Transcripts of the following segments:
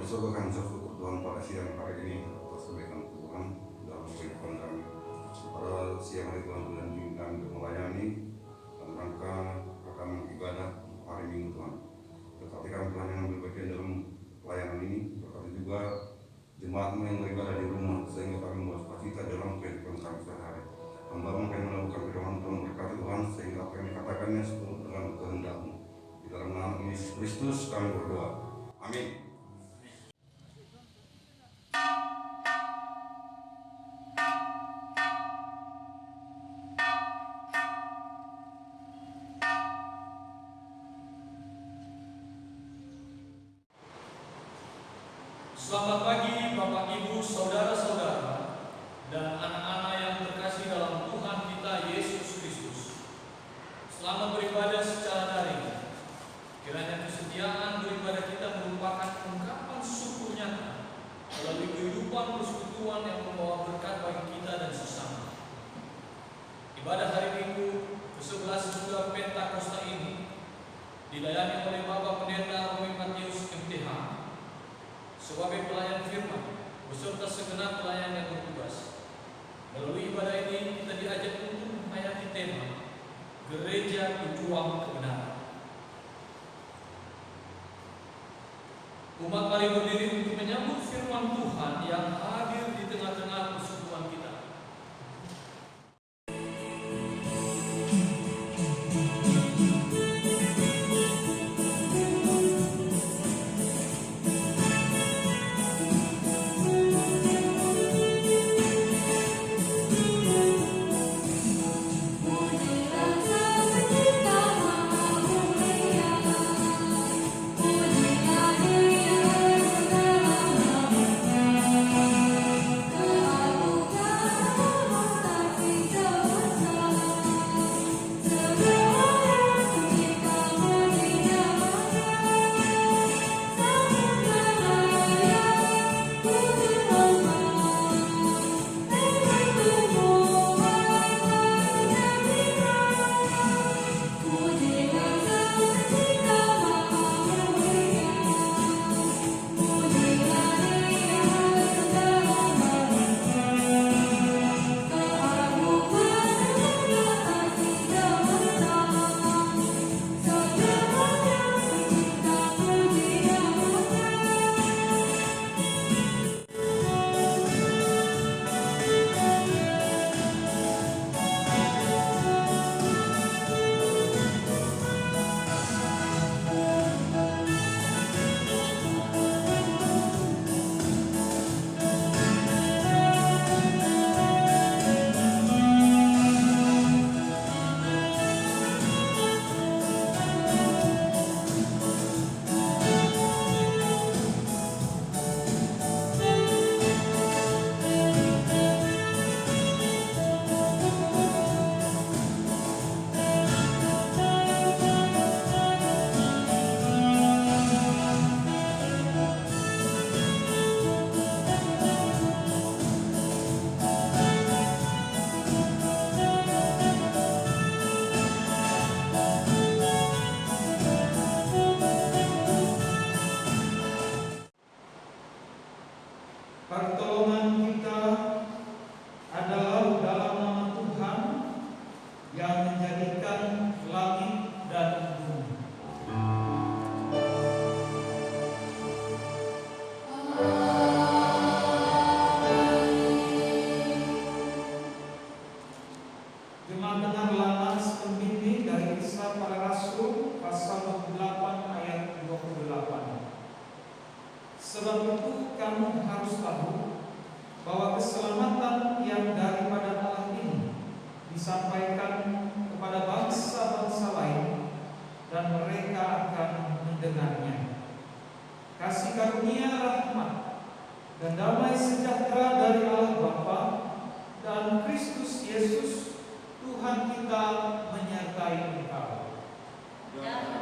bersyukur kami syukur Tuhan pada siang hari ini atas kebaikan Tuhan dalam kehidupan kami. Pada siang hari Tuhan berjanji kami untuk melayani dalam rangka kami ibadah hari Minggu Tuhan. Tetapi kami Tuhan yang ambil bagian dalam pelayanan ini, tetapi juga jemaatmu yang beribadah di rumah, sehingga kami bersuka-cita dalam kehidupan kami sehari-hari. Hamba kami melakukan firman Tuhan berkati Tuhan, sehingga apa yang dikatakannya seturut dengan kehendak-Mu. Di dalam nama Yesus Kristus kami berdoa. Amin. Selamat pagi Bapak Ibu, Saudara-saudara, dan anak-anak yang terkasih dalam Tuhan kita Yesus Kristus. Selamat beribadah secara daring. Kiranya kesetiaan beribadah kita merupakan ungkapan syukur nyata melalui kehidupan persekutuan yang membawa berkat bagi kita dan sesama. Ibadah hari Minggu ke-11 sesudah Pentakosta ini dilayani oleh Bapak Pendeta Romi Matius MTH sebagai pelayan firman beserta segenap pelayan yang bertugas. Melalui ibadah ini kita diajak untuk menghayati tema Gereja Pejuang Kebenaran. Umat mari berdiri untuk menyambut firman Tuhan yang hadir di tengah-tengah persekutuan kita. Pertolongan kita adalah dalam nama Tuhan yang menjadikan langit dan bumi. Jemaat dengar lanas pembimbing dari Kisah Para Rasul pasal 28 ayat 28. Sebab itu kamu harus tahu bahwa keselamatan yang daripada Allah ini disampaikan kepada bangsa-bangsa lain dan mereka akan mendengarnya. Kasih karunia, rahmat dan damai sejahtera dari Allah Bapa dan Kristus Yesus Tuhan kita menyertai engkau. Kasih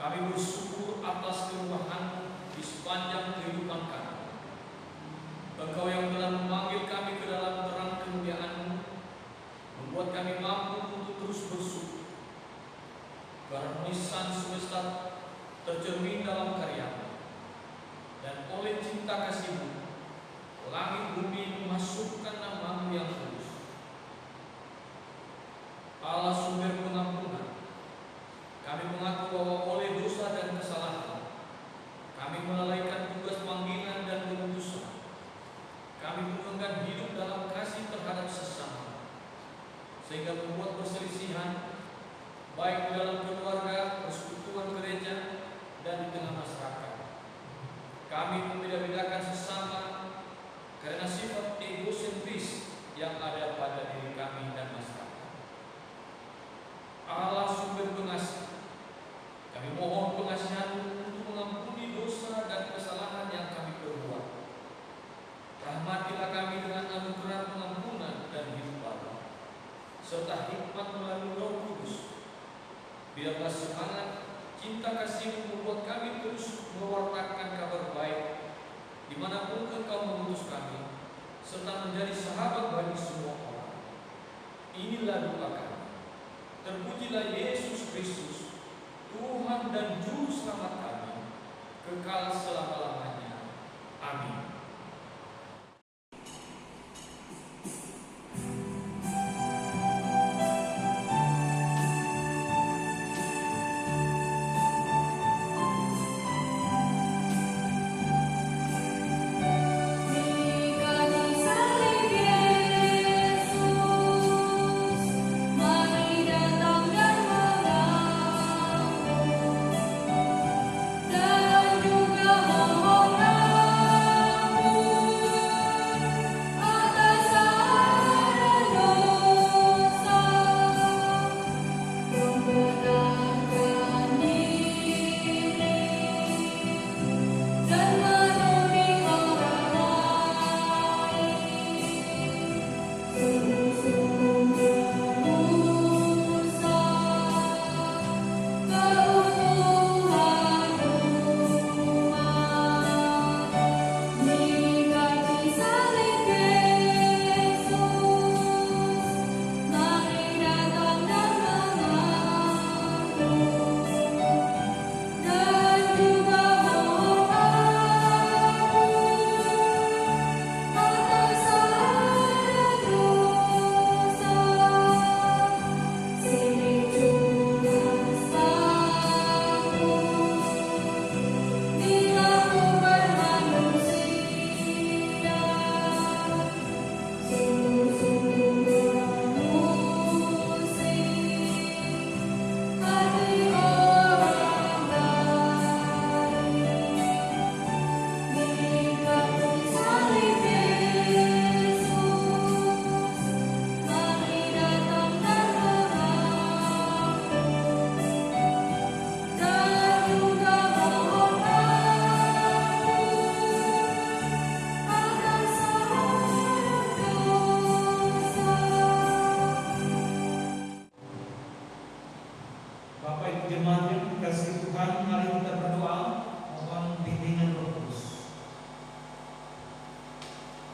Kami bersyukur atas kemurahan-Mu di sepanjang kehidupan kami. Engkau yang telah memanggil kami ke dalam terang kemuliaan-Mu, membuat kami mampu untuk terus bersyukur. Keharmonisan semesta tercermin dalam karya-Mu, dan oleh cinta kasih-Mu, langit bumi memasukkan nama-Mu yang kudus. Allah sumber pengampunan, kami mengaku bahwa oleh dosa dan kesalahan kami melalaikan tugas panggilan dan keputusan. Kami pun enggan hidup dalam kasih terhadap sesama, sehingga membuat perselisihan baik di dalam keluarga, persekutuan gereja, dan di tengah masyarakat. Kami membeda-bedakan sesama karena sifat egosentris yang ada pada diri kami dan masyarakat. Allah sumber pengasih, kami mohon pengasihan-Mu untuk mengampuni dosa dan kesalahan yang kami perbuat. Rahmatilah kami dengan anugerah pengampunan dan hidup baru, serta hikmat melalui Roh Kudus. Biarlah semangat cinta kasih-Mu membuat kami terus mewartakan kabar baik dimanapun Engkau mengutus kami, serta menjadi sahabat bagi semua orang. Inilah doa kami. Terpujilah Yesus Kristus, Tuhan dan Juru Selamat kami, kekal selama-lamanya. Amin.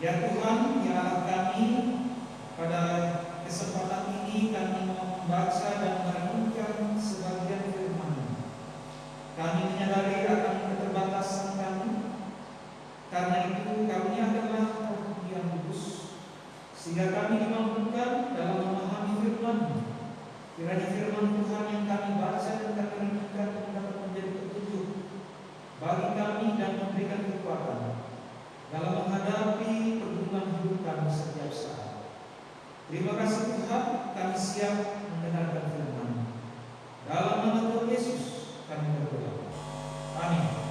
Ya Tuhan, ya Allah kami, pada kesempatan ini kami membaca dan merenungkan sebagian firman-Mu. Kami menyadari akan keterbatasan kami, karena itu kami adalah Roh yang kudus, sehingga kami dimampukan dalam memahami firman-Mu. Kiranya firman Tuhan yang kami baca dan kami renungkan dapat menjadi petunjuk bagi kami dan memberikan kekuatan dalam menghadapi pergumulan hidup kami setiap saat. Terima kasih Tuhan, kami siap mendengarkan firman. Dalam nama Tuhan Yesus kami berdoa. Amin. Amin.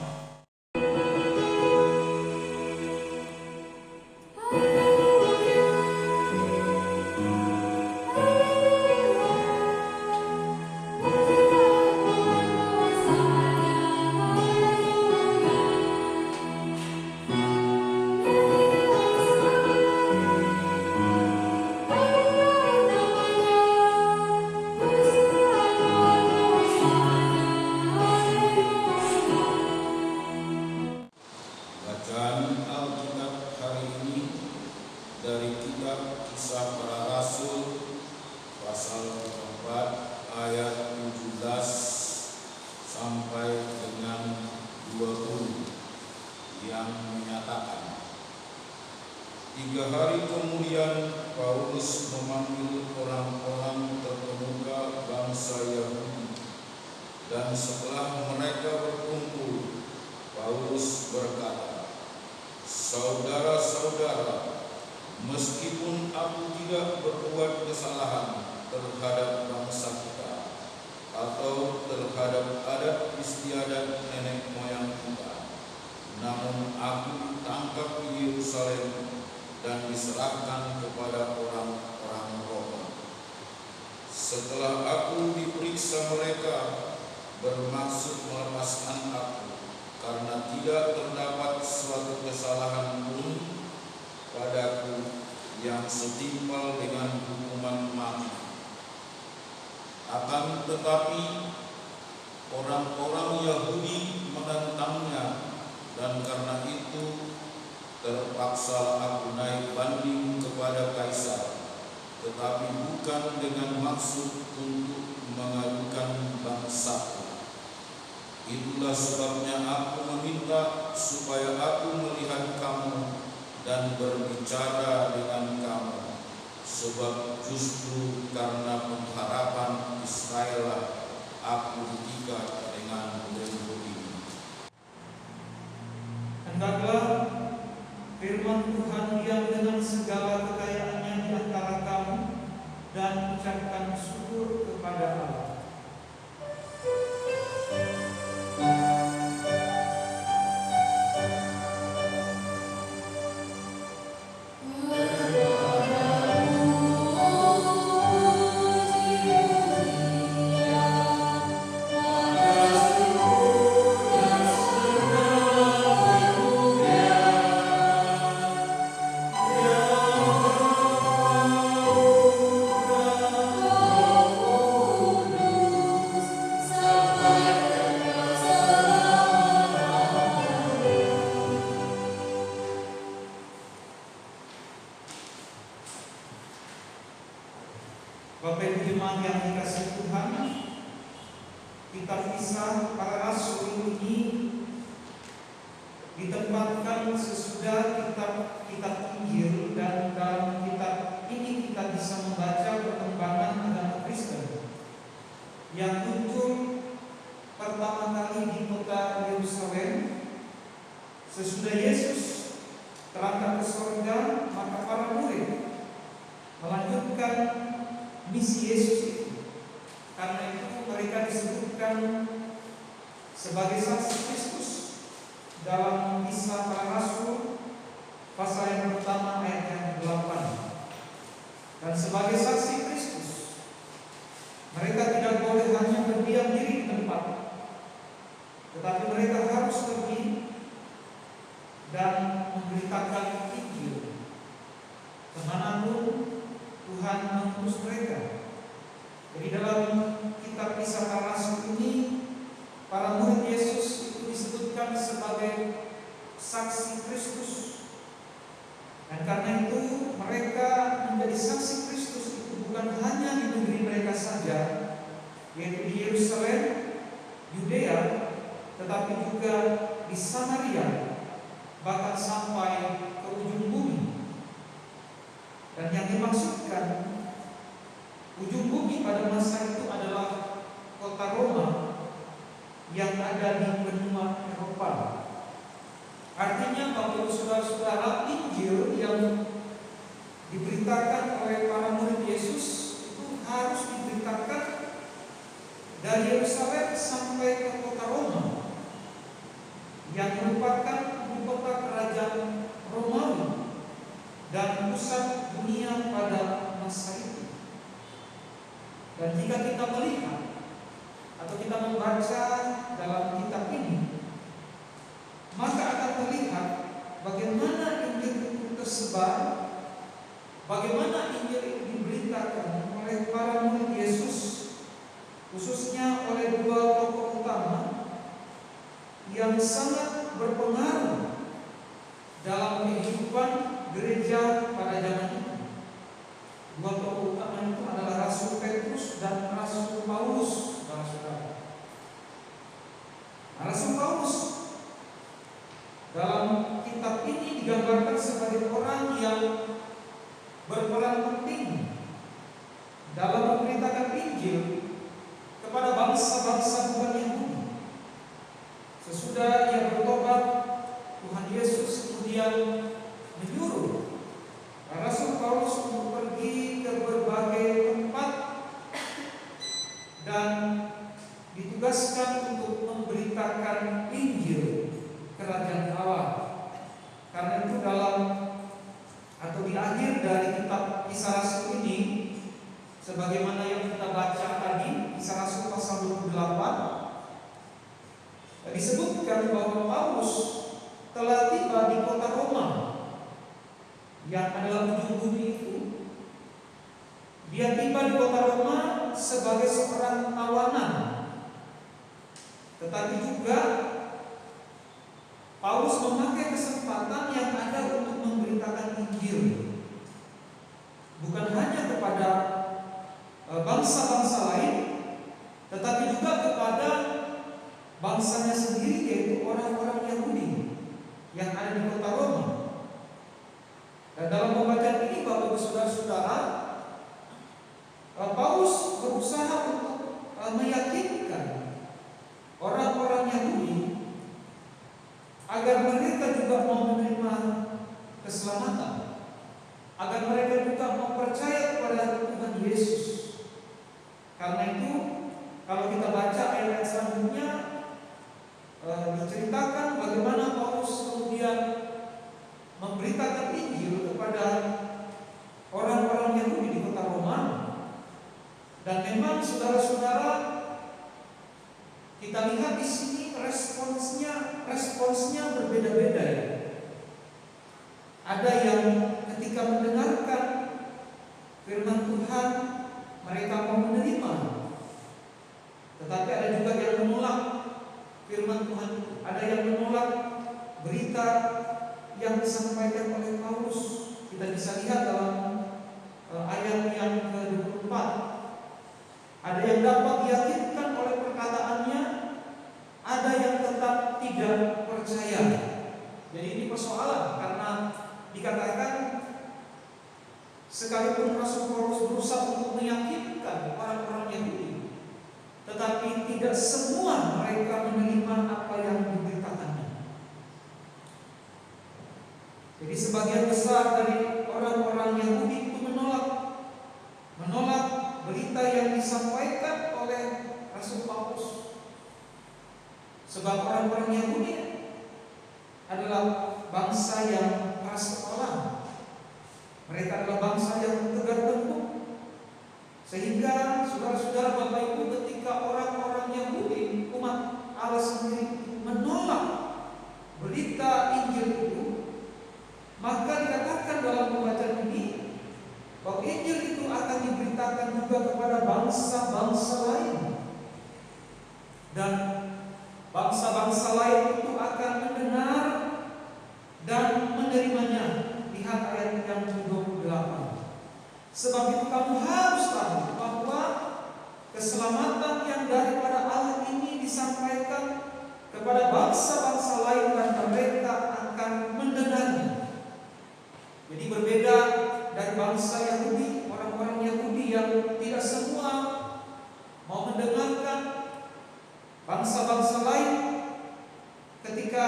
3 hari kemudian Paulus memanggil orang-orang terkemuka bangsa Yahudi, dan setelah mereka berkumpul, Paulus berkata, "Saudara-saudara, meskipun aku tidak berbuat kesalahan terhadap bangsa kita atau terhadap adat istiadat nenek moyang kita, namun aku ditangkap di Yerusalem dan diserahkan kepada orang-orang Roma. Setelah aku diperiksa, mereka bermaksud melepaskan aku karena tidak terdapat suatu kesalahan pun padaku yang setimpal dengan hukuman mati. Akan tetapi orang-orang Yahudi menentangnya, dan karena itu terpaksa aku naik banding kepada Kaisar, tetapi bukan dengan maksud untuk mengadukan bangsaku. Itulah sebabnya aku meminta supaya aku melihat kamu dan berbicara dengan kamu, sebab justru karena pengharapan Israel aku diikat dengan belenggu ini." Hendaklah firman Tuhan yang dengan segala kekayaannya di antara kamu, dan ucapkan syukur kepada Allah. Bapak Ibu jemaat yang dikasihi Tuhan, kitab Kisah Para Rasul ini ditempatkan sesudah kitab Injil, dan dalam kitab ini kita bisa membaca perkembangan agama Kristen yang muncul pertama kali di kota Yerusalem sesudah Yesus terangkat ke surga. Maka para murid melanjutkan misi Yesus itu. Karena itu mereka disebutkan sebagai saksi Kristus dalam Kisah Para Rasul pasal yang pertama ayat yang 8. Dan sebagai saksi Kristus, mereka tidak boleh hanya berdiam diri di tempat, tetapi mereka harus pergi dan memberitakan Injil kemanapun Tuhan mengutus mereka. Jadi dalam kitab Kisah Para Rasul ini, para murid Yesus itu disebutkan sebagai saksi Kristus. Dan karena itu mereka menjadi saksi Kristus itu bukan hanya di negeri mereka saja, yaitu di Yerusalem, Yudea, tetapi juga di Samaria, bahkan sampai ke ujung bumi. Dan yang dimaksudkan ujung bumi pada masa itu adalah kota Roma yang ada di benua Eropa. Artinya Bapak Ibu Saudara-saudara, Injil yang diberitakan oleh para murid Yesus itu harus diberitakan dari Yerusalem sampai ke kota Roma yang merupakan ibu kota kerajaan Romawi dan pusat dunia pada masa itu. Dan jika kita melihat atau kita membaca dalam kitab ini, maka akan terlihat bagaimana Injil itu tersebar, bagaimana Injil itu diberitakan oleh para murid Yesus, khususnya oleh dua tokoh utama yang sangat berpengaruh dalam kehidupan gereja pada zaman itu. Dua tokoh utama itu adalah Rasul Petrus dan Rasul Paulus. Rasul Paulus dalam kitab ini digambarkan sebagai orang yang berperan penting dalam memberitakan Injil kepada bangsa-bangsa bukan Yahudi. Sesudah ia bertobat, Tuhan Yesus kemudian menyuruh Rasul Paulus untuk pergi ke berbagai tempat dan ditugaskan untuk memberitakan Injil Kerajaan Allah. Karena itu dalam atau di akhir dari kitab Kisah Rasul ini, sebagaimana yang kita baca tadi, Kisah Rasul pasal 28, disebutkan bahwa Paulus telah tiba di kota Roma yang adalah ujung bumi itu. Dia tiba di kota Roma sebagai seorang tawanan, tetapi juga Paulus memakai kesempatan yang ada untuk memberitakan Injil, bukan hanya kepada bangsa-bangsa lain, tetapi juga kepada bangsanya sendiri, yaitu orang-orang Yahudi yang ada di kota Roma. Dan dalam pembacaan ini, Bapak Ibu Saudara-saudara, Paulus berusaha untuk meyakinkan orang-orang Yahudi agar mereka juga mau menerima keselamatan, agar mereka juga mau percaya kepada Tuhan Yesus. Karena itu, kalau kita baca ayat selanjutnya, diceritakan bagaimana Paulus kemudian memberitakan Injil kepada orang-orang Yahudi di kota Roma. Dan memang saudara-saudara, kita lihat di sini responsnya berbeda-beda ya. Ada yang ketika mendengarkan firman Tuhan mereka mau menerima, tetapi ada juga yang menolak firman Tuhan. Ada yang menolak berita yang disampaikan oleh Paulus. Kita bisa lihat dalam ayat yang ke-24. Ada yang dapat diyakinkan oleh perkataannya, ada yang tetap tidak percaya. Jadi ini persoalan, karena dikatakan sekalipun Rasul Paulus berusaha untuk meyakinkan orang-orang Yahudi, tetapi tidak semua mereka menerima apa yang diberitakannya. Jadi sebagian besar dari orang-orang Yahudi itu menolak berita yang disampaikan oleh Rasul Paulus. Sebab orang-orang Yahudi adalah bangsa yang keras kepala. Mereka adalah bangsa yang tegar tengkuk. Sehingga saudara-saudara Bapak Ibu, ketika orang-orang Yahudi, umat Allah sendiri menolak berita Injil itu, maka dikatakan dalam pembacaan ini bahwa Injil itu akan diberitakan juga kepada bangsa-bangsa lain, dan bangsa-bangsa lain itu akan mendengar dan menerimanya. Lihat ayat yang ke-28. Sebab itu kamu harus tahu bahwa keselamatan yang daripada Allah ini disampaikan kepada bangsa-bangsa lain dan mereka akan mendengarnya. Jadi berbeda dari bangsa Yahudi, orang-orang Yahudi yang tidak semua mau mendengarkan bangsa-bangsa lain ketika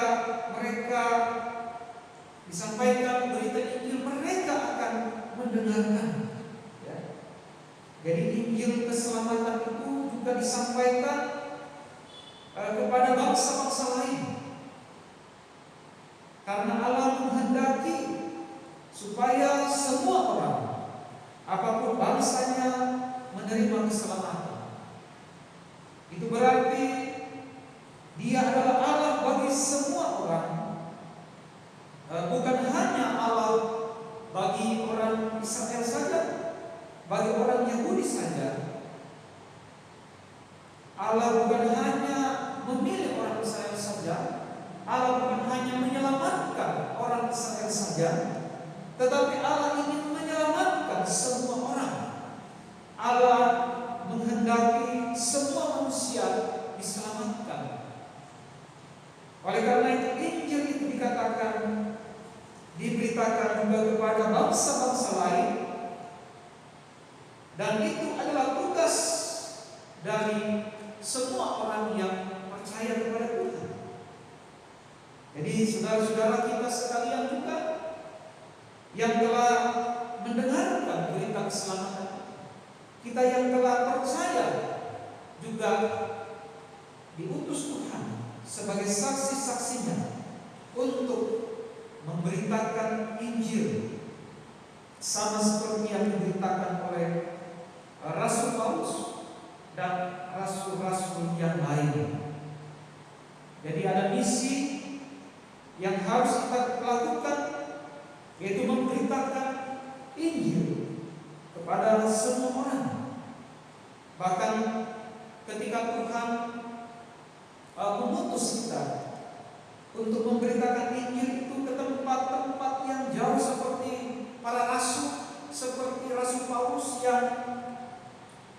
mereka disampaikan berita Injil, mereka akan mendengarkan. Ya. Jadi Injil keselamatan itu juga disampaikan kepada bangsa-bangsa lain, karena Allah menghendaki supaya semua orang, apapun bangsanya, menerima keselamatan. Itu berarti Dia adalah Allah bagi semua orang, bukan hanya Allah bagi orang Israel saja, bagi orang Yahudi saja. Allah bukan hanya memilih orang Israel saja, Allah bukan hanya menyelamatkan orang Israel saja, tetapi Allah ingin menyelamatkan semua orang. Allah menghendaki semua manusia diselamatkan. Oleh karena itu Injil itu dikatakan diberitakan juga kepada bangsa-bangsa lain, dan itu adalah tugas dari semua orang yang percaya kepada Tuhan. Jadi saudara-saudara kita sekalian juga yang telah mendengarkan berita keselamatan, kita yang telah percaya juga diutus Tuhan sebagai saksi-saksinya untuk memberitakan Injil, sama seperti yang diberitakan oleh Rasul Paulus dan rasul-rasul yang lain. Jadi ada misi yang harus kita lakukan, yaitu memberitakan Injil kepada semua orang. Bahkan ketika Tuhan mengutus kita untuk memberitakan Injil itu ke tempat-tempat yang jauh, seperti para rasul, seperti Rasul Paulus yang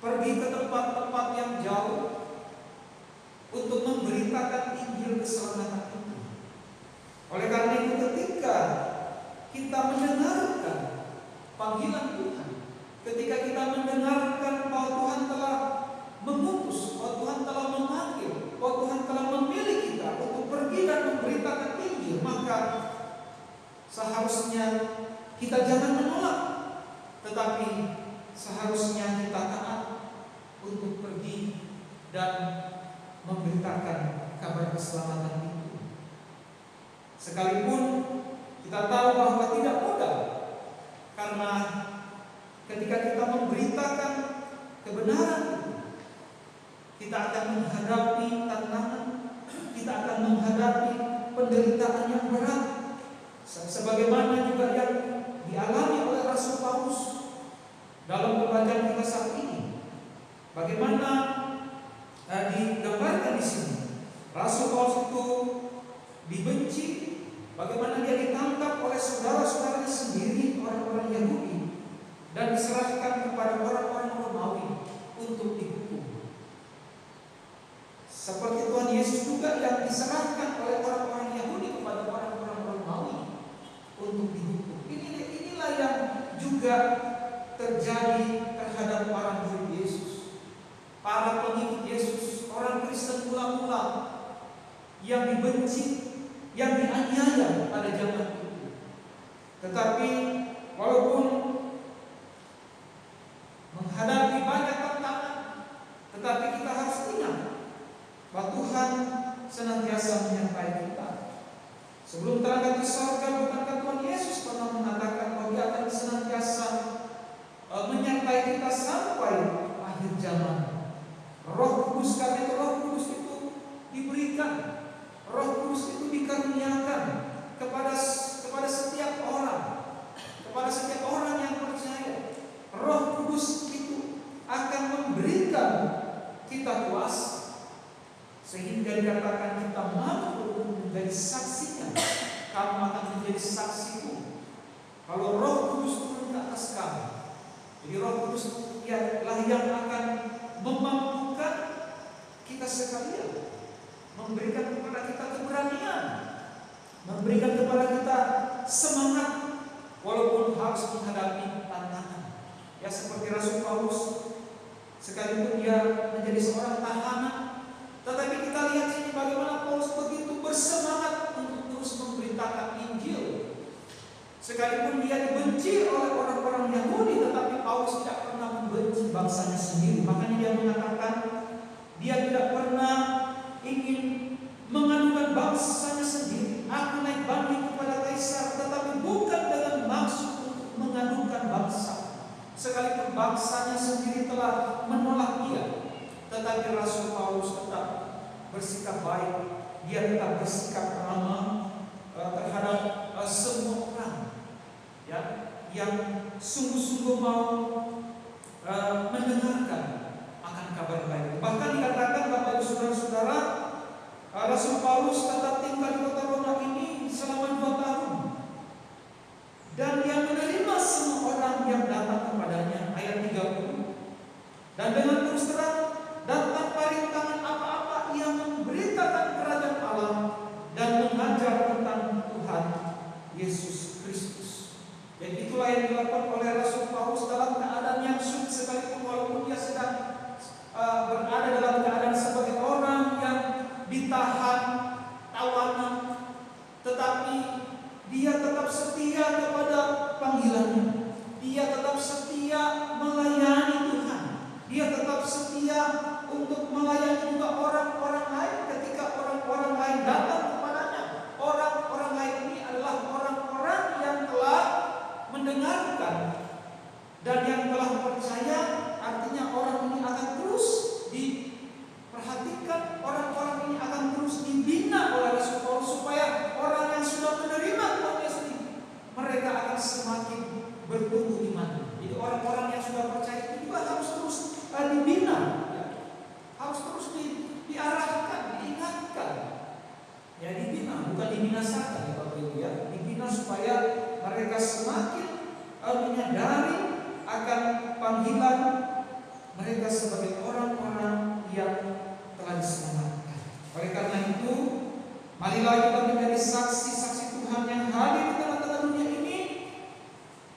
pergi ke tempat-tempat yang jauh untuk memberitakan Injil keselamatan itu. Oleh karena itu, ketika kita mendengarkan panggilan Tuhan, ketika kita mendengarkan bahwa Tuhan telah mengutus, bahwa Tuhan telah memanggil, bahwa Tuhan telah memilih kita untuk pergi dan memberitakan Injil, maka seharusnya kita jangan menolak, tetapi seharusnya kita taat untuk pergi dan memberitakan kabar keselamatan itu. Sekalipun kita tahu bahwa tidak mudah, karena ketika kita memberitakan kebenaran itu, kita akan menghadapi tantangan, kita akan menghadapi penderitaan yang berat, sebagaimana juga yang dialami oleh Rasul Paulus dalam pembacaan kita saat ini. Bagaimana digambarkan di sini, Rasul Paulus itu dibenci, bagaimana dia ditangkap oleh saudara-saudaranya sendiri, orang-orang Yahudi, dan diserahkan kepada orang-orang Romawi untuk dihukum. Seperti Tuhan Yesus juga yang diserahkan oleh orang-orang Yahudi kepada orang-orang Romawi untuk dihukum. Inilah yang juga terjadi terhadap para murid Yesus, para pengikut Yesus, orang Kristen mula-mula yang dibenci, yang dianiaya pada zaman itu. Tetapi walaupun menghadapi banyak tantangan, tetapi kita harus ingat bahwa Tuhan senantiasa menyertai kita. Sebelum terangkat ke surga, bukankah Tuhan Yesus pernah mengatakan bahwa Dia akan senantiasa menyertai kita sampai akhir zaman. Roh Kudus, karena itu Roh Kudus itu diberikan, Roh Kudus itu dikaruniakan kepada setiap orang, kepada setiap orang yang percaya. Roh Kudus itu akan memberikan kita kuasa, sehingga dikatakan kita mampu menjadi saksinya. Kamu akan menjadi saksiku kalau Roh Kudus turun ke atas kamu. Jadi Roh Kudus ialah yang akan memampukan kita sekalian, memberikan kepada kita keberanian, memberikan kepada kita semangat walaupun harus menghadapi tantangan. Ya, seperti Rasul Paulus, sekalipun dia menjadi seorang tahanan, tetapi kita lihat sini bagaimana Paulus begitu bersemangat untuk terus memberitakan Injil. Sekalipun dia dibenci oleh orang-orang Yahudi, tetapi Paulus tidak pernah membenci bangsanya sendiri. Makanya dia mengatakan dia tidak pernah ingin mengadukan bangsanya sendiri. Aku naik banding kepada Kaisar, tetapi bukan dengan maksud untuk mengadukan bangsa. Sekalipun bangsanya sendiri telah menolak dia, tetapi Rasul Paulus tetap bersikap baik. Dia tetap bersikap ramah terhadap semua orang, ya, yang sungguh-sungguh mau mendengarkan akan kabar baik. Bahkan dikatakan Bapak Ibu Saudara-saudara, Rasul Paulus tetap tinggal di kota Roma ini selama 2 tahun, dan dia menerima semua orang yang datang kepadanya. Ayat 30. Dan dengan terus terang dan tanpa rintangan apa-apa ia memberitakan kerajaan Allah dan mengajar tentang Tuhan Yesus Kristus. bukan dibinasakan ya Bapak Ibu ya, dibina supaya mereka semakin menyadari akan panggilan mereka sebagai orang-orang yang telah diselamatkan. Oleh karena itu, marilah kita menjadi saksi-saksi Tuhan yang hadir di tengah-tengah dunia ini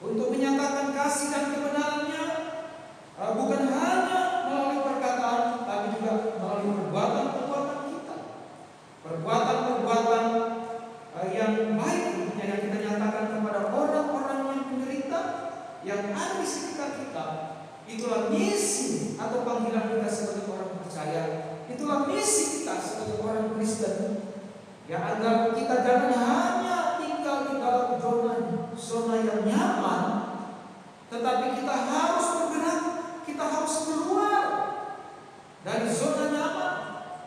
untuk menyatakan kasih dan kebenarannya, bukan hanya melalui perkataan, tapi juga melalui perbuatan-perbuatan kita, perbuatan-perbuatan yang baik yang kita nyatakan kepada orang-orang yang menderita yang ada di sekitar kita. Itulah misi atau panggilan kita sebagai orang percaya. Itulah misi kita sebagai orang Kristen. Ya, agar kita jangan hanya tinggal di dalam zona yang nyaman, tetapi kita harus bergerak, kita harus keluar dari zona nyaman.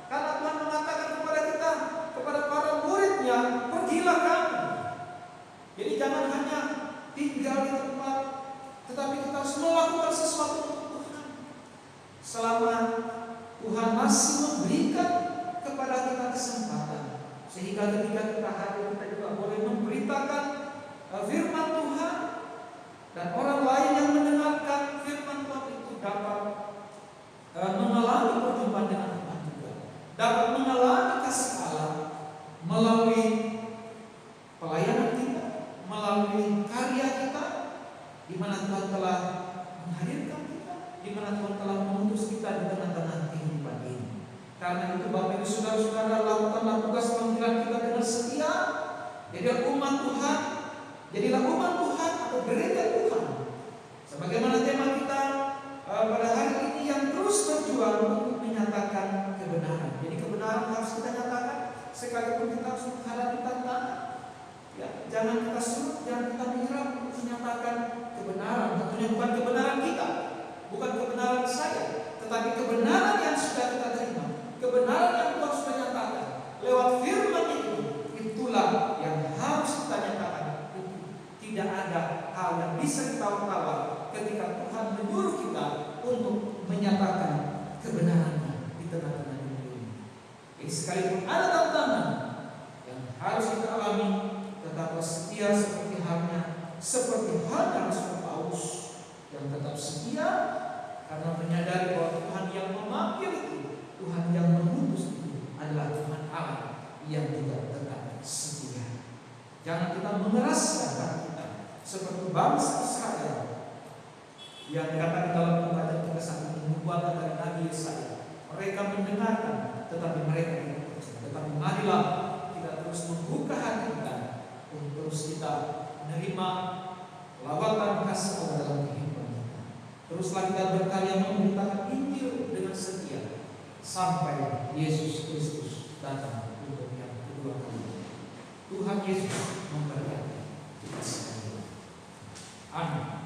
Karena Tuhan mengatakan kepada kita, kepada para muridnya, pergilah kamu. Jadi jangan hanya tinggal di tempat, tetapi kita harus melakukan sesuatu untuk Tuhan. Selama Tuhan masih memberikan kepada kita kesempatan, sehingga ketika kita hadir kita juga boleh memberitakan firman Tuhan, dan orang lain yang mendengarkan firman Tuhan itu dapat mengalami perjumpaan dengan Tuhan juga, dapat mengalami kasih Allah melalui pelayanan kita, melalui karya kita, di mana Tuhan telah menghadirkan kita, di mana Tuhan telah mengutus kita di tengah-tengah kehidupan ini. Karena itu Bapak Ibu Saudara-saudara, lakukanlah tugas panggilan kita dengan setia. Jadilah umat Tuhan, jadilah umat Tuhan atau gereja Tuhan. Sebagaimana tema kita pada hari ini, yang terus berjuang untuk menyatakan kebenaran. Jadi kebenaran harus kita nyatakan, sekalipun kita harus menghadapi tantangan. Ya, jangan kita surut, jangan kita menyerah untuk menyatakan kebenaran. Tentunya bukan kebenaran kita, bukan kebenaran saya, tetapi kebenaran yang sudah kita terima, kebenaran yang Tuhan sudah nyatakan lewat firman itu. Itulah yang harus kita nyatakan. Tidak ada hal yang bisa ditawar-tawar ketika Tuhan menyuruh kita untuk menyatakan kebenarannya di tengah-tengah dunia ini. Jadi sekalipun ada tantangan yang harus kita alami, tetaplah setia seperti halnya Rasul Paulus yang tetap setia karena menyadari bahwa Tuhan yang memanggil itu, Tuhan yang mengutus itu adalah Tuhan Allah yang juga tetap setia. Jangan kita mengeraskan hati kita seperti bangsa Israel yang dikatakan dalam pembacaan kisah ini, nubuatan dari Nabi Yesaya. Mereka mendengarkan, tetapi mereka tidak percaya. Tetapi marilah kita terus membuka hati kita untuk terus kita menerima lawatan kasih Allah dalam kehidupan kita. Teruslah kita berkarya memberitakan Injil dengan setia sampai Yesus Kristus datang untuk yang kedua kali. Tuhan Yesus memberkati kita sekalian. Amin.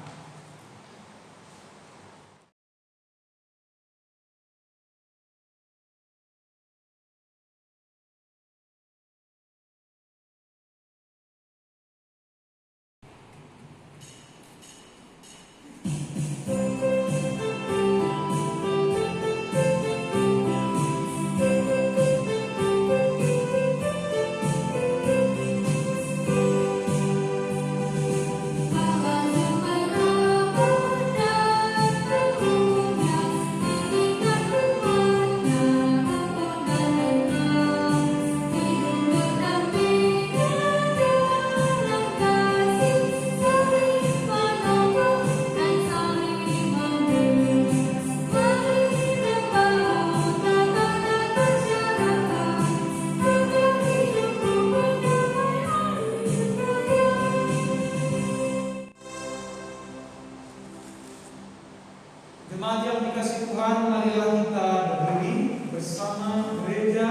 Jemaat yang dikasihi Tuhan, marilah kita berdiri bersama gereja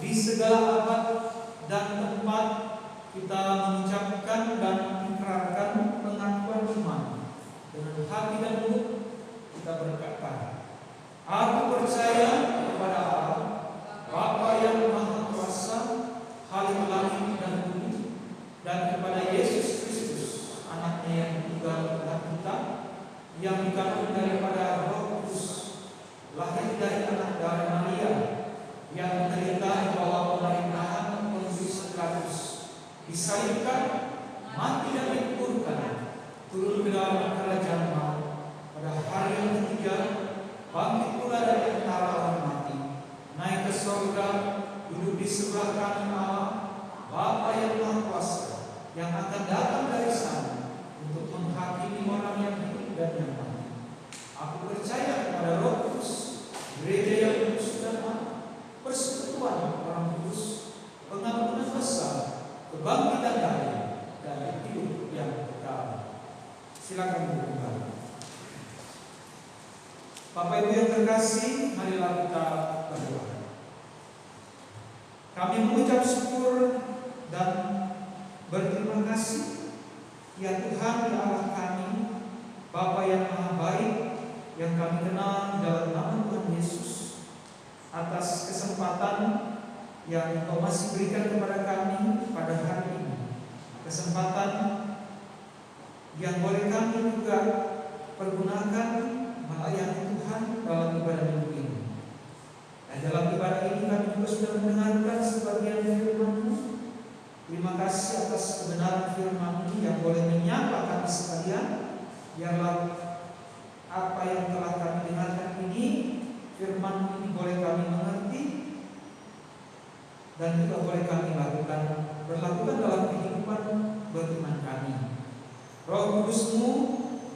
di segala abad dan tempat. Kita mengucapkan dan mengikrarkan pengakuan iman dengan hati dan mulut. Kita berkata, aku percaya kepada Allah, Bapa yang Maha Kuasa, Khalik langit dan bumi, dan kepada Yesus Kristus, Anaknya yang tunggal Tuhan kita, yang dikandung daripada Roh Kudus, lahir dari anak darah Maria, yang menderita di bawah pemerintahan Pontius Pilatus, yang Maha Kuasa yang akan datang dari sana untuk menghakimi orang yang hidup dan yang mati. Aku percaya kepada Roh Kudus, gereja yang kudus dan mati, persekutuan orang kudus, pengampunan dosa, kebangkitan dari dan hidup yang kekal. Silakan duduk kembali. Bapak Ibu yang terkasih, marilah kita berdoa. Kami mengucap syukur dan berterima kasih, ya Tuhan, ya Allah kami, Bapa yang Maha Baik, yang kami kenal dalam nama Tuhan Yesus, atas kesempatan yang Engkau masih berikan kepada kami pada hari ini. Kesempatan yang boleh kami juga pergunakan melayani Tuhan dalam ibadah minggu ini. Dan dalam ibadah ini kami juga sudah mendengarkan sebagian firman-Mu. Terima kasih atas kebenaran firman-Mu yang boleh menyapa kami sekalian. Biarlah apa yang telah kami dengarkan ini, firman ini boleh kami mengerti dan juga boleh kami berlakukan dalam kehidupan beriman kami. Roh Kudus-Mu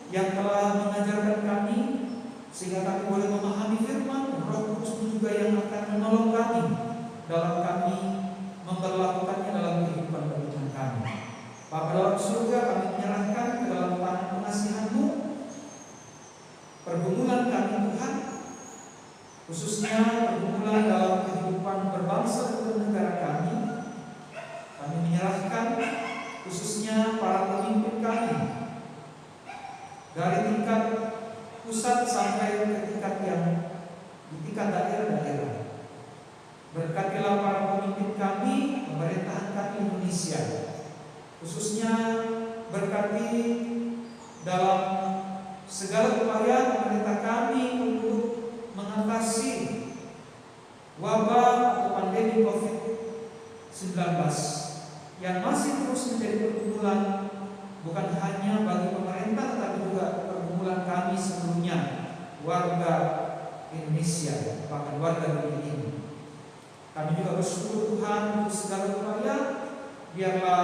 yang telah mengajarkan kami sehingga kami boleh memahami firman, Roh Kudus-Mu juga yang akan menolong kami dalam kami memperlakukannya dalam kehidupan beriman kami. Bapa dalam surga, kami menyerahkan ke dalam tangan pengasihan-Mu pergumulan kami Tuhan, khususnya pergumulan dalam kehidupan berbangsa dan negara kami. Kami menyerahkan khususnya para pemimpin kami dari tingkat pusat sampai ke tingkat yang di tingkat daerah-daerah. Berkatilah para pemimpin kami, pemerintahan kami Indonesia, khususnya berkati dalam segala upaya pemerintah kami untuk mengatasi wabah atau pandemi COVID-19 yang masih terus menjadi pergumulan bukan hanya bagi pemerintah tetapi juga pergumulan kami sebelumnya, warga Indonesia, bahkan warga dunia ini. Kami juga bersyukur Tuhan untuk segala upaya. Biarlah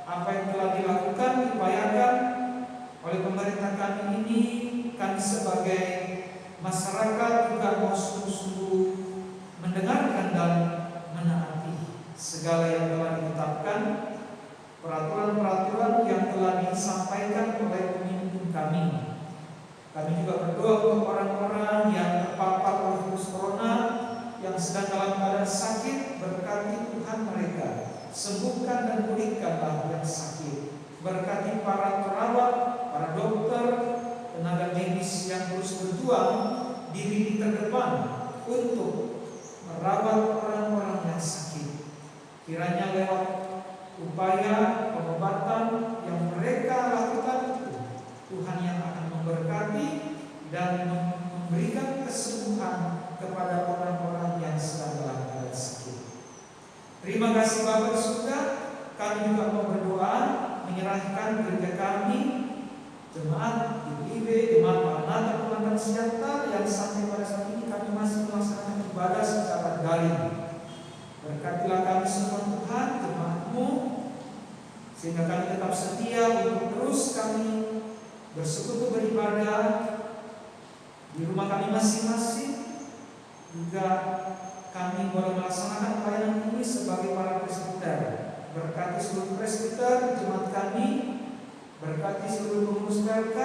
apa yang telah dilakukan, diupayakan oleh pemerintah kami ini, kami sebagai masyarakat juga mau sungguh-sungguh mendengarkan dan menaati segala yang telah ditetapkan, peraturan-peraturan yang telah disampaikan oleh pemimpin kami. Kami juga berdoa untuk orang-orang yang terpapar oleh virus corona, yang sedang dalam keadaan sakit. Berkati Tuhan mereka, sembuhkan dan pulihkanlah yang sakit. Berkati para perawat, para dokter, tenaga medis yang terus berjuang di lini terdepan untuk merawat orang-orang yang sakit. Kiranya lewat upaya pengobatan yang mereka lakukan itu, Tuhan yang akan memberkati dan memberikan kesembuhan kepada orang-orang yang sedang dalam keadaan sakit. Terima kasih Bapa di surga. Kami juga mau berdoa menyerahkan gereja kami, jemaat IPIB, jemaat Maranatha Pengantar Siantar yang sampai pada saat ini kami masih melaksanakan ibadah secara daring. Berkatilah kami semua Tuhan, jemaat-Mu, sehingga kami tetap setia untuk terus kami bersekutu beribadah di rumah kami masing-masing. Juga kami boleh melaksanakan pelayanan ini sebagai para presbiter. Berkati seluruh presbiter jemaat kami, berkati seluruh pengurus PLK,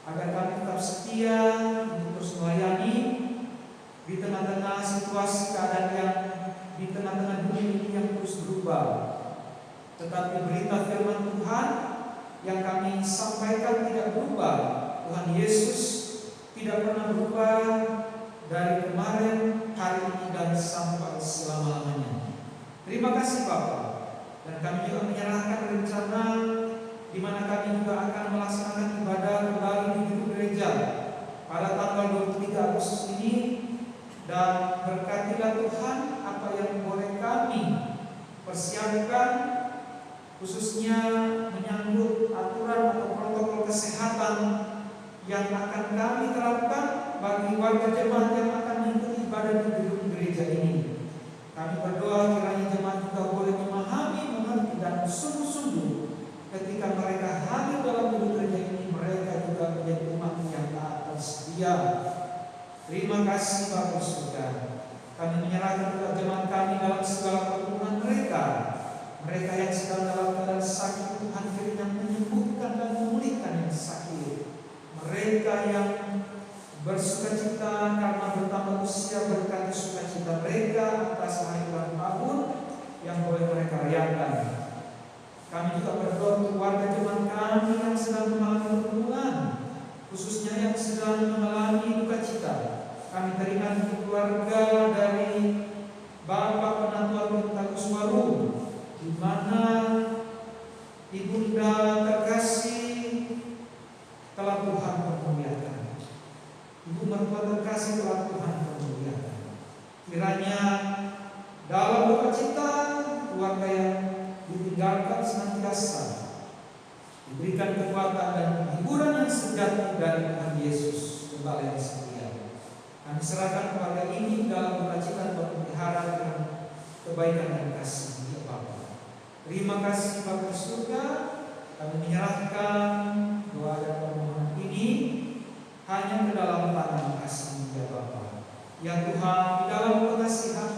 agar kami tetap setia untuk terus melayani di tengah-tengah situasi keadaan yang di tengah-tengah dunia ini yang terus berubah. Tetapi berita firman Tuhan yang kami sampaikan tidak berubah. Tuhan Yesus tidak pernah berubah dari kemarin, hari ini, dan sampai selama-lamanya. Terima kasih Bapak. Dan kami juga menyerahkan rencana di mana kami juga akan melaksanakan ibadah kembali di gedung gereja pada tanggal 23 Agustus ini. Dan berkatilah Tuhan apa yang boleh kami persiapkan, khususnya menyambut aturan atau protokol kesehatan yang akan kami terapkan bagi warga jemaat yang akan mengikuti ibadah di gedung gereja ini. Kami berdoa kiranya jemaat juga boleh memahami Terima kasih Bapa surga. Kami menyerahkan kepada jemaat kami dalam segala pergumulan mereka. Mereka yang sedang dalam keadaan sakit, Tuhan kiranya menyembuhkan dan memulihkan yang sakit. Mereka yang bersukacita karena bertambah usia, berkati sukacita mereka atas hari ulang tahun yang boleh mereka rayakan. Kami juga berdoa untuk warga jemaat kami yang sedang mengalami pergumulan, khususnya yang sedang mengalami duka cita. Kami teringat keluarga dari Bapak Penatuan Tagus Waru, di mana ibunda terkasih telah Tuhan permuliakan. Ibu mertua terkasih telah Tuhan permuliakan. Kiranya dalam duka cita keluarga yang ditinggalkan senantiasa diberikan kekuatan dan hiburan yang sejati dari Tuhan Yesus Gembala yang setia. Kami serahkan keluarga ini dalam duka cita dan pelihara dengan kebaikan dan kasih ya Bapa. Terima kasih Bapa surga. Kami menyerahkan doa dan permohonan ini hanya ke dalam tangan kasih ya Bapa. Ya Tuhan, di dalam pengasihan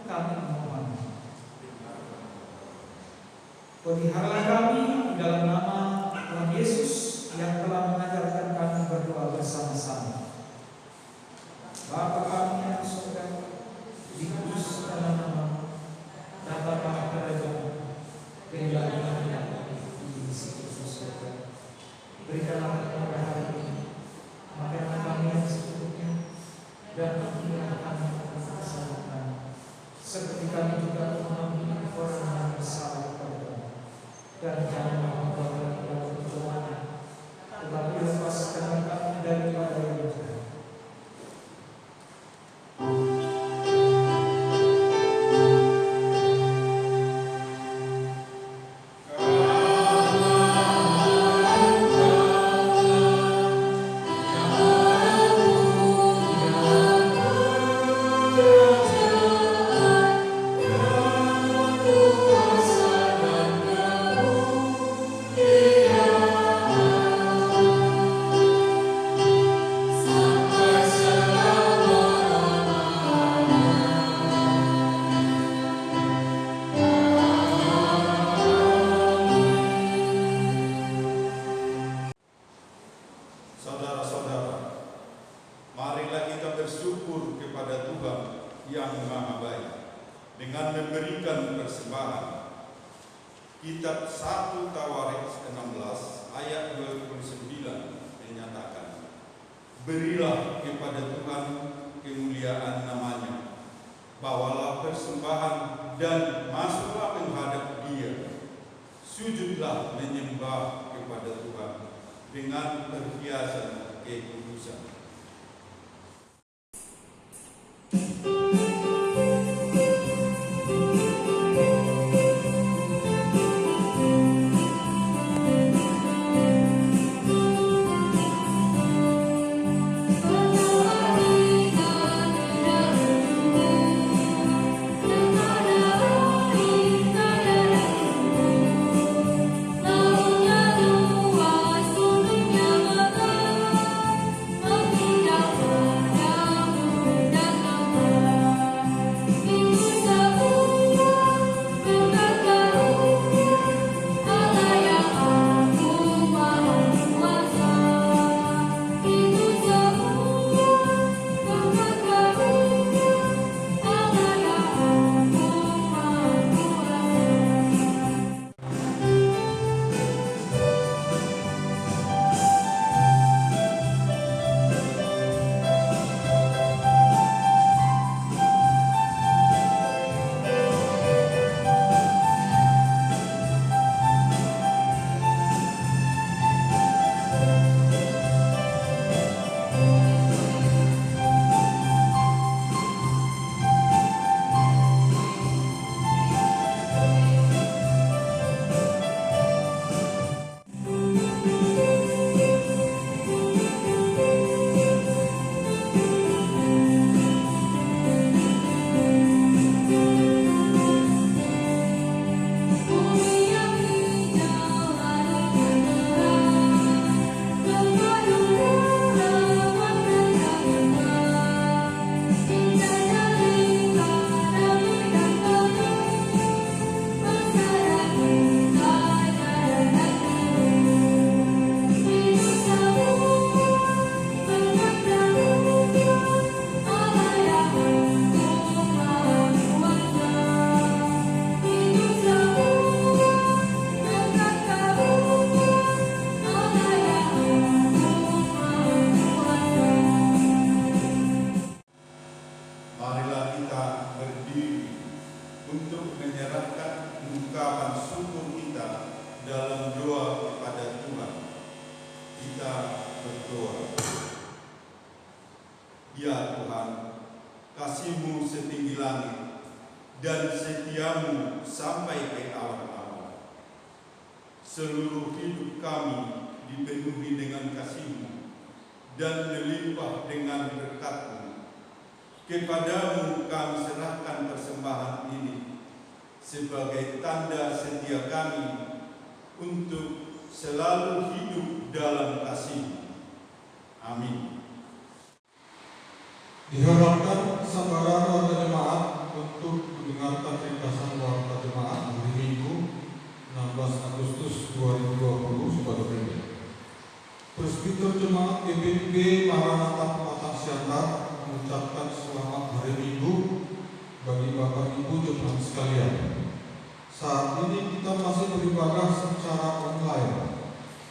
kami memohon. Peliharalah kami di dalam nama Tuhan Yesus yang telah mengajarkan kami berdoa bersama-sama. Bapa kami yang di surga, dikuduskan namamu, datanglah kerajaanmu, kehendakmu di surga. Berikanlah kepada hari ini makanan kami yang secukupnya, dan ampunilah kami atas kesalahan kami, seperti kami juga mengampuni orang yang bersalah kepada kami. Dan janganlah membawa kami dalam pencobaan, tetapi lepaskanlah kami daripada yang jahat. Saudara-saudara, marilah kita bersyukur kepada Tuhan yang Maha Baik dengan memberikan persembahan. Kitab 1 Tawarikh 16 ayat 29 menyatakan, berilah kepada Tuhan kemuliaan namanya, bawalah persembahan dan masuklah menghadap Dia, sujudlah menyembah kepada Tuhan dengan perhiasan kekudusan. Oh sampai ke awan-awan. Seluruh hidup kami dipenuhi dengan kasih-Mu dan melimpah dengan berkat-Mu. Kepadamu kami serahkan persembahan ini sebagai tanda setia kami untuk selalu hidup dalam kasih-Mu. Amin. Diharapkan sabaran warga jemaat untuk mendengarkan ringkasan warta jemaat hari Minggu 16 Agustus 2020 sebagai berikut. Presbiter Jemaat GPIB Maranatha Pematang Siantar mengucapkan selamat hari Minggu bagi Bapak Ibu jemaat sekalian. Saat ini kita masih beribadah secara online.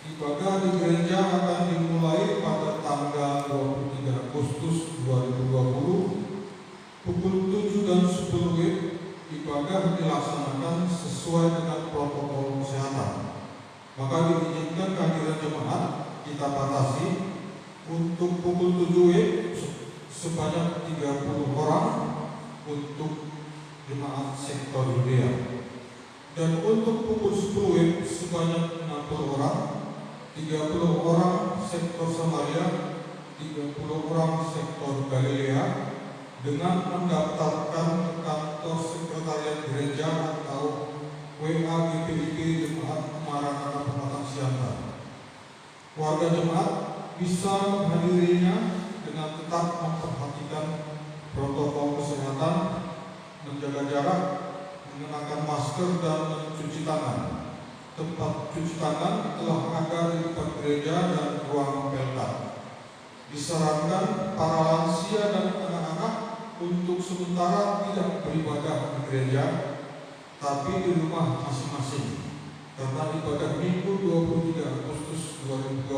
Ibadah di gereja akan dimulai pada tanggal 23 Agustus 2020 pukul 7 dan 10 WIB. Ibadah dilaksanakan sesuai dengan protokol kesehatan. Maka diizinkan kehadiran jemaat kita batasi untuk pukul 7 WIB sebanyak 30 orang untuk jemaat sektor Yudea, dan untuk pukul 10 WIB sebanyak 60 orang, 30 orang sektor Samaria, 30 orang sektor Galilea, dengan mendaftarkan ke kantor sekretariat gereja atau WA GPIB Jemaat Maranatha Pematang Siantar. Warga jemaat bisa menghadirinya dengan tetap memperhatikan protokol kesehatan, menjaga jarak, mengenakan masker, dan mencuci tangan. Tempat cuci tangan telah ada di depan gereja dan ruang pelkat. Disarankan para lansia dan anak-anak untuk sementara tidak beribadah di gereja, tapi di rumah masing-masing, karena ibadah Minggu 23 Agustus 2020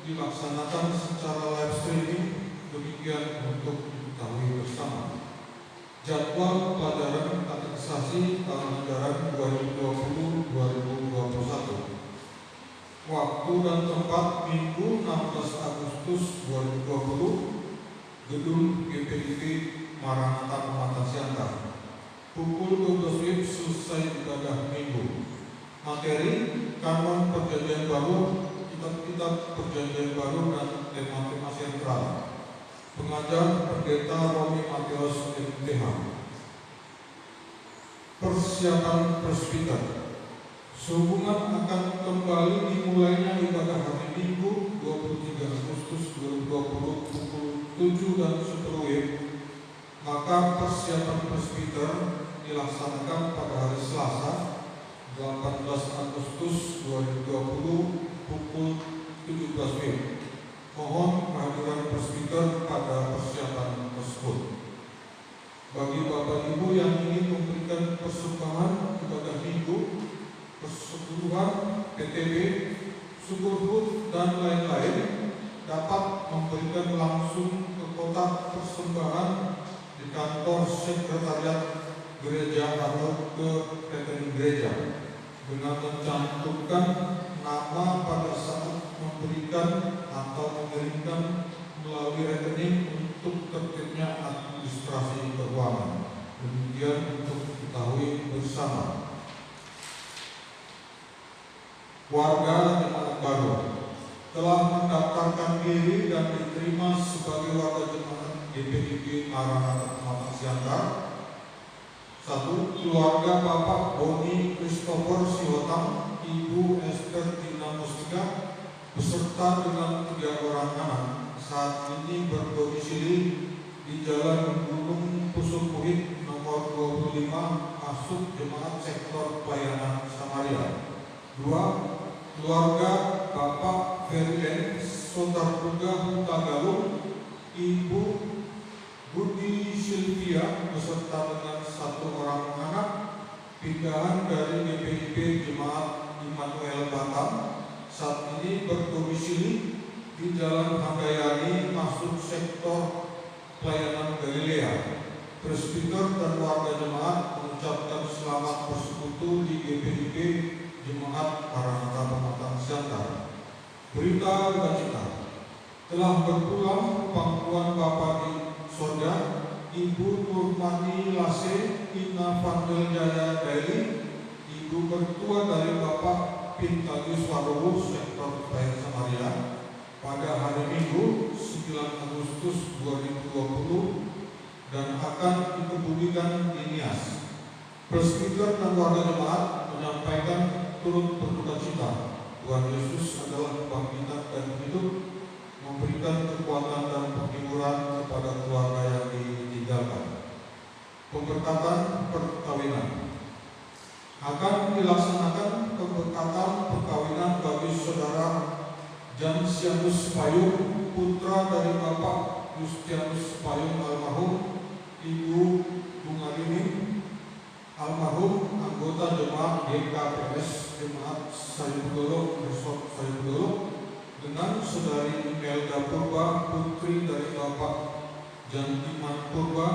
dilaksanakan secara live streaming. Demikian untuk diketahui bersama. Jadwal pelajaran katekisasi tahun ajaran 2020-2021. Waktu dan tempat Minggu 16 Agustus 2020, Gedung GPIB Maranatha Pematang Siantar. Pukul 12 WIB selesai ibadah Minggu. Materi Kanon Perjanjian Baru, kitab-kitab Perjanjian Baru, dan tema-tema sentral. Pengajar Pendeta Romi Matius MTH. Persiapan presbiter. Sehubungan akan kembali dimulainya ibadah hari Minggu 23 Agustus 2020 pukul 7 dan 10 WIB, maka persiapan presbiter dilaksanakan pada hari Selasa 18 Agustus 2020 pukul 17 WIB. Mohon kehadiran presbiter pada persiapan tersebut. Bagi Bapak Ibu yang ingin memberikan persembahan ibadah Minggu, persekutuan, PTB, syukur HUT, dan lain-lain, dapat memberikan langsung ke kotak persembahan di kantor sekretariat gereja atau ke rekening gereja dengan mencantumkan nama pada saat memberikan atau mengirimkan melalui rekening untuk tertibnya administrasi keuangan. Demikian untuk diketahui bersama. Warga jemaat baru telah mendaftarkan diri dan diterima sebagai warga jemaat GPIB Maranatha Pematang Siantar. 1. Keluarga Bapak Boni Christopher Siwotang, Ibu Esther Tina Mustika, beserta dengan 3 orang anak, saat ini berdomisili di Jalan Gunung Pusupuhit nomor 25, masuk jemaat sektor pelayanan Samaria. 2. Keluarga Bapak Ferilen Sotarduga Hutagalung, Ibu Budi Sylvia, beserta dengan 1 orang anak, pindahan dari GPIB Jemaat Immanuel Batam, saat ini berdomisili di Jalan Handayani, masuk sektor pelayanan Galilea. Presbiter dan warga jemaat mengucapkan selamat bersekutu di GPIB Jemaat Maranatha Pematang Siantar. Berita duka, telah berpulang pangkuan Bapa di sorga, Ibu Nurmani Lase Ina Vandel Jaya Daily, Ibu Mertua dari Bapak Pintagius Warowo, Sektor Bayan Samaria, pada hari Minggu 9 Agustus 2020 dan akan dikebumikan di Nias. Presbiter dan warga jemaat menyampaikan turut berduka cita. Tuhan Yesus adalah bangkitan dan hidup, memberikan kekuatan dan penghiburan kepada keluarga yang ditinggalkan. Pemberkatan perkawinan akan dilaksanakan pemberkatan perkawinan bagi saudara Jansianus Payung, putra dari Bapak Yustianus Payung almarhum, Ibu Bungarini almarhum, anggota jemaat GKPS Jemaat Sayubdolo Resort Sayubdolo, dengan saudari Imelda Purba, putri dari Bapak Jantiman Purba,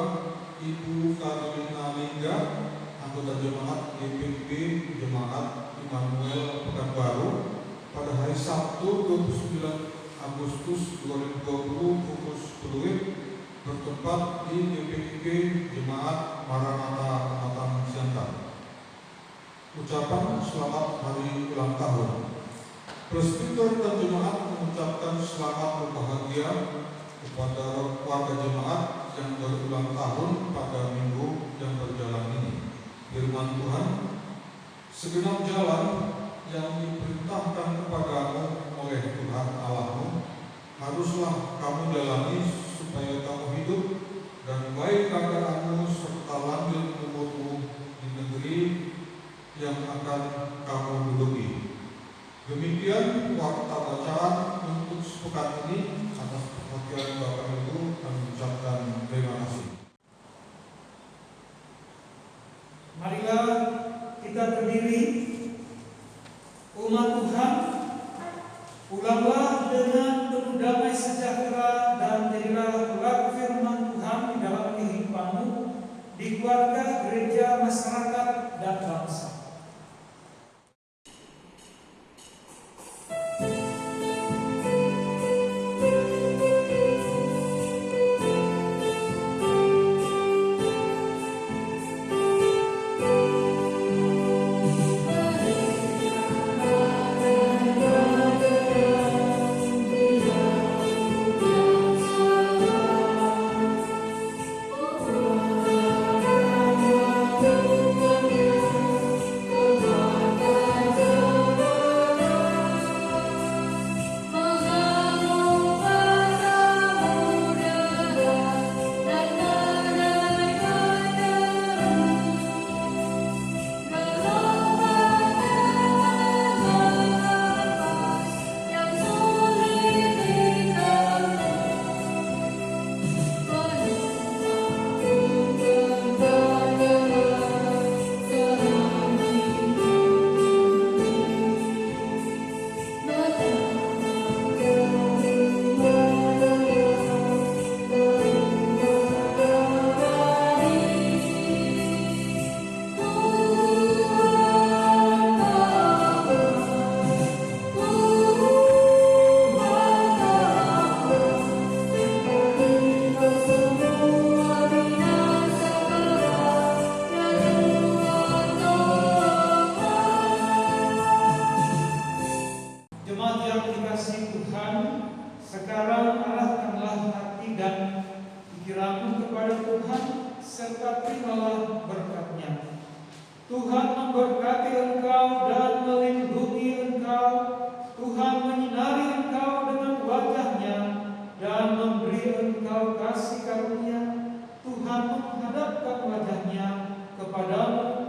Ibu Karolina Lingga, anggota jemaat GPB Jemaat Immanuel Pekanbaru, pada hari Sabtu 29 Agustus 2020 pukul 10 bertempat di GPIB Jemaat Maranatha Pematang Siantar. Ucapan selamat hari ulang tahun. Presbiter dan jemaat mengucapkan selamat berbahagia kepada warga jemaat yang berulang tahun pada minggu yang berjalan ini. Firman Tuhan, segenap jalan yang diperintahkan kepadamu oleh Tuhan Allahmu haruslah kamu jalani supaya kamu hidup dan baik keadaanmu serta lanjut umurmu di negeri yang akan kamu duduki. Demikian warta bacaan untuk sepekan ini. Atas perhatian Bapak Ibu kami ucapkan terima kasih. Marilah kita berdiri. Umat Tuhan, ulanglah dengan penuh damai sejahtera dan jadilah pelaku firman Tuhan di dalam kehidupanmu, di keluarga, gereja, masyarakat, dan bangsa. Jemaat yang dikasihi Tuhan, sekarang arahkanlah hati dan pikiranmu kepada Tuhan, serta terimalah berkat-Nya. Tuhan memberkati engkau dan melindungi engkau. Tuhan menyinari engkau dengan wajah-Nya dan memberi engkau kasih karunia. Tuhan menghadapkan wajah-Nya kepadamu